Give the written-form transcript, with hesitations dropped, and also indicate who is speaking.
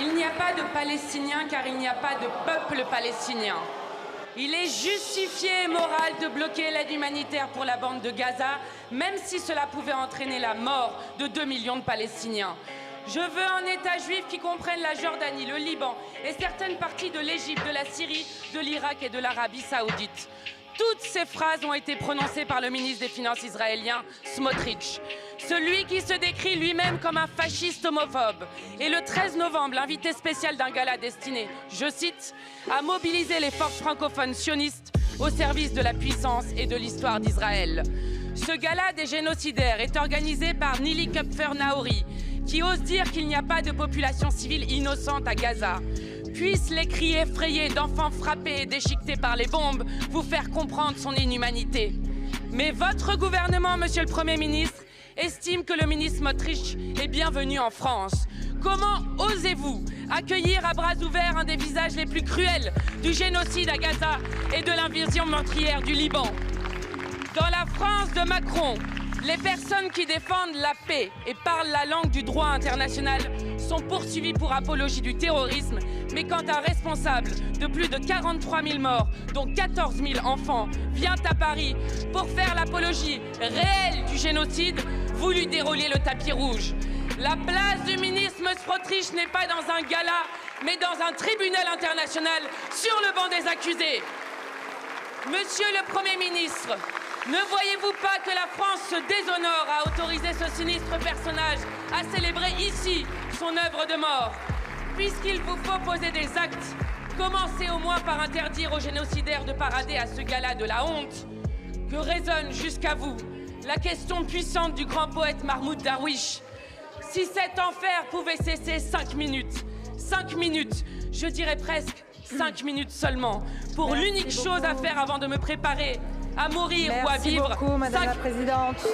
Speaker 1: Il n'y a pas de Palestiniens car il n'y a pas de peuple palestinien. Il est justifié et moral de bloquer l'aide humanitaire pour la bande de Gaza, même si cela pouvait entraîner la mort de 2 millions de Palestiniens. Je veux un État juif qui comprenne la Jordanie, le Liban et certaines parties de l'Égypte, de la Syrie, de l'Irak et de l'Arabie saoudite. Toutes ces phrases ont été prononcées par le ministre des Finances israélien, Smotrich. Celui qui se décrit lui-même comme un fasciste homophobe. Et le 13 novembre, l'invité spécial d'un gala destiné, je cite, à mobiliser les forces francophones sionistes au service de la puissance et de l'histoire d'Israël. Ce gala des génocidaires est organisé par Nili Kupfer-Naori, qui ose dire qu'il n'y a pas de population civile innocente à Gaza. Puissent les cris effrayés d'enfants frappés et déchiquetés par les bombes vous faire comprendre son inhumanité. Mais votre gouvernement, monsieur le Premier ministre, estime que le ministre Smotrich est bienvenu en France. Comment osez-vous accueillir à bras ouverts un des visages les plus cruels du génocide à Gaza et de l'invasion meurtrière du Liban? Dans la France de Macron, les personnes qui défendent la paix et parlent la langue du droit international sont poursuivies pour apologie du terrorisme, mais quand un responsable de plus de 43 000 morts, dont 14 000 enfants, vient à Paris pour faire l'apologie réelle du génocide, vous lui déroulez le tapis rouge. La place du ministre Smotrich n'est pas dans un gala, mais dans un tribunal international sur le banc des accusés. Monsieur le Premier ministre, ne voyez-vous pas que la France se déshonore à autoriser ce sinistre personnage à célébrer ici son œuvre de mort? Puisqu'il vous faut poser des actes, commencez au moins par interdire aux génocidaires de parader à ce gala de la honte. Que résonne jusqu'à vous la question puissante du grand poète Mahmoud Darwish. Si cet enfer pouvait cesser 5 minutes, je dirais presque 5 minutes seulement, pour l'unique chose à faire avant de me préparer à mourir ou à vivre.
Speaker 2: Merci beaucoup, Madame la Présidente.